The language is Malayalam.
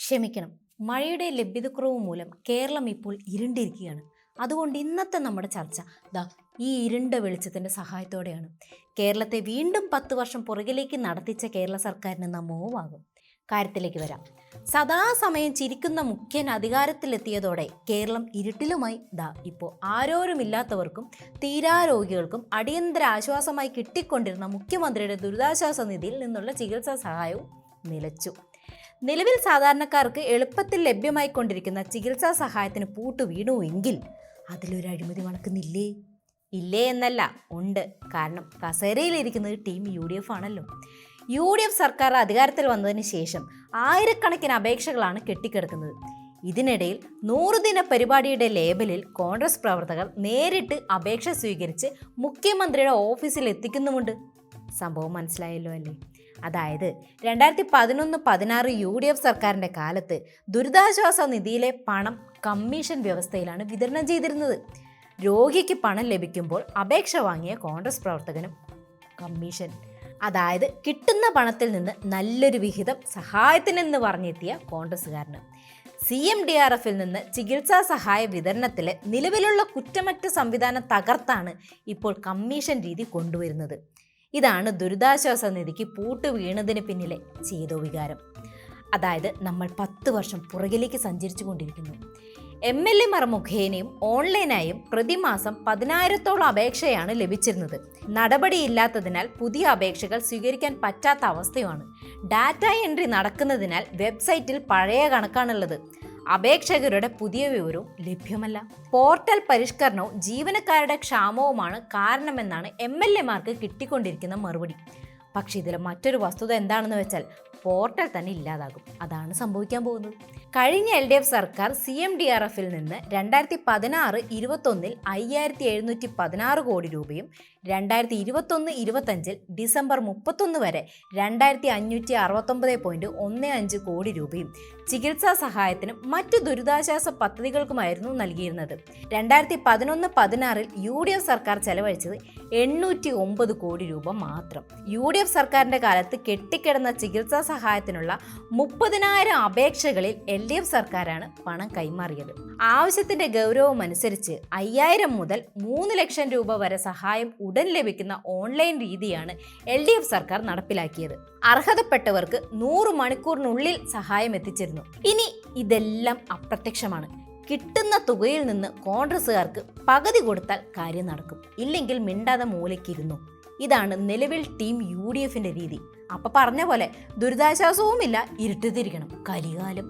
ക്ഷമിക്കണം, മഴയുടെ ലഭ്യതക്കുറവ് മൂലം കേരളം ഇപ്പോൾ ഇരുണ്ടിരിക്കുകയാണ്. അതുകൊണ്ട് ഇന്നത്തെ നമ്മുടെ ചർച്ച ഈ ഇരുണ്ട വെളിച്ചത്തിൻ്റെ സഹായത്തോടെയാണ്. കേരളത്തെ വീണ്ടും 10 വർഷം പുറകിലേക്ക് നടത്തിച്ച കേരള സർക്കാരിന് നമോവാകും. കാര്യത്തിലേക്ക് വരാം. സദാസമയം ചിരിക്കുന്ന മുഖ്യൻ അധികാരത്തിലെത്തിയതോടെ കേരളം ഇരുട്ടിലുമായി ഇപ്പോൾ ആരോരുമില്ലാത്തവർക്കും തീരാരോഗികൾക്കും അടിയന്തര ആശ്വാസമായി കിട്ടിക്കൊണ്ടിരുന്ന മുഖ്യമന്ത്രിയുടെ ദുരിതാശ്വാസ നിധിയിൽ നിന്നുള്ള ചികിത്സാ സഹായവും നിലച്ചു. നിലവിൽ സാധാരണക്കാർക്ക് എളുപ്പത്തിൽ ലഭ്യമായിക്കൊണ്ടിരിക്കുന്ന ചികിത്സാ സഹായത്തിന് പൂട്ട് വീണുവെങ്കിൽ അതിലൊരു അഴിമതി മണക്കുന്നില്ലേ? ഇല്ലേ എന്നല്ല, ഉണ്ട്. കാരണം കസേരയിലിരിക്കുന്നത് ടീം UDF ആണല്ലോ. UDF സർക്കാർ അധികാരത്തിൽ വന്നതിന് ശേഷം ആയിരക്കണക്കിന് അപേക്ഷകളാണ് കെട്ടിക്കിടക്കുന്നത്. ഇതിനിടയിൽ 100 ദിന പരിപാടിയുടെ ലേബലിൽ കോൺഗ്രസ് പ്രവർത്തകർ നേരിട്ട് അപേക്ഷ സ്വീകരിച്ച് മുഖ്യമന്ത്രിയുടെ ഓഫീസിൽ എത്തിക്കുന്നുമുണ്ട്. സംഭവം മനസ്സിലായല്ലോ അല്ലേ? അതായത് 2011-16 UDF സർക്കാരിൻ്റെ കാലത്ത് ദുരിതാശ്വാസ നിധിയിലെ പണം കമ്മീഷൻ വ്യവസ്ഥയിലാണ് വിതരണം ചെയ്തിരുന്നത്. രോഗിക്ക് പണം ലഭിക്കുമ്പോൾ അപേക്ഷ വാങ്ങിയ കോൺഗ്രസ് പ്രവർത്തകനും കമ്മീഷൻ, അതായത് കിട്ടുന്ന പണത്തിൽ നിന്ന് നല്ലൊരു വിഹിതം സഹായത്തിനെന്ന് പറഞ്ഞെത്തിയ കോൺഗ്രസ്സുകാരന്. CMDRFിൽ നിന്ന് ചികിത്സാ സഹായ വിതരണത്തിലെ നിലവിലുള്ള കുറ്റമറ്റ സംവിധാനം തകർത്താണ് ഇപ്പോൾ കമ്മീഷൻ രീതി കൊണ്ടുവരുന്നത്. ഇതാണ് ദുരിതാശ്വാസ നിധിക്ക് പൂട്ട് വീണതിന് പിന്നിലെ ചേതോവികാരം. അതായത് നമ്മൾ 10 വർഷം പുറകിലേക്ക് സഞ്ചരിച്ചു കൊണ്ടിരിക്കുന്നു. MLA മാർ മുഖേനയും ഓൺലൈനായും പ്രതിമാസം 10,000-ഓളം അപേക്ഷയാണ് ലഭിച്ചിരുന്നത്. നടപടിയില്ലാത്തതിനാൽ പുതിയ അപേക്ഷകൾ സ്വീകരിക്കാൻ പറ്റാത്ത അവസ്ഥയുമാണ്. ഡാറ്റ എൻട്രി നടക്കുന്നതിനാൽ വെബ്സൈറ്റിൽ പഴയ കണക്കാണുള്ളത്. അപേക്ഷകരുടെ പുതിയ വിവരവും ലഭ്യമല്ല. പോർട്ടൽ പരിഷ്കരണവും ജീവനക്കാരുടെ ക്ഷാമവുമാണ് കാരണമെന്നാണ് MLA മാർക്ക് കിട്ടിക്കൊണ്ടിരിക്കുന്ന മറുപടി. പക്ഷേ ഇതിലെ മറ്റൊരു വസ്തുത എന്താണെന്ന് വെച്ചാൽ പോർട്ടൽ തന്നെ ഇല്ലാതാകും. അതാണ് സംഭവിക്കാൻ പോകുന്നത്. കഴിഞ്ഞ LDF സർക്കാർ CMDRFിൽ നിന്ന് 2016-21 5,716 കോടി രൂപയും 2021-25 ഡിസംബർ 31 വരെ 2,569.15 കോടി രൂപയും ചികിത്സാ സഹായത്തിനും മറ്റു ദുരിതാശ്വാസ പദ്ധതികൾക്കുമായിരുന്നു നൽകിയിരുന്നത്. 2011-16 UDF സർക്കാർ ചെലവഴിച്ചത് 809 കോടി രൂപ മാത്രം. UDF സർക്കാരിൻ്റെ കാലത്ത് കെട്ടിക്കിടന്ന ചികിത്സാ സഹായത്തിനുള്ള 30,000 അപേക്ഷകളിൽ LDF സർക്കാരാണ് പണം കൈമാറിയത്. ആവശ്യത്തിന്റെ ഗൗരവം അനുസരിച്ച് 5,000 മുതൽ 3 ലക്ഷം രൂപ വരെ സഹായം ഉടൻ ലഭിക്കുന്ന ഓൺലൈൻ രീതിയാണ് LDF സർക്കാർ നടപ്പിലാക്കിയത്. അർഹതപ്പെട്ടവർക്ക് 100 മണിക്കൂറിനുള്ളിൽ സഹായം എത്തിച്ചിരുന്നു. ഇനി ഇതെല്ലാം അപ്രത്യക്ഷമാണ്. കിട്ടുന്ന തുകയിൽ നിന്ന് കോൺഗ്രസുകാർക്ക് പകുതി കൊടുത്താൽ കാര്യം നടക്കും, ഇല്ലെങ്കിൽ മിണ്ടാതെ മൂലയ്ക്കിരുന്നു. ഇതാണ് നിലവിൽ ടീം UDFിന്റെ രീതി. അപ്പൊ പറഞ്ഞ പോലെ ദുരിതാശ്വാസവുമില്ല, ഇരുട്ടുതിരിക്കണം, കലികാലം.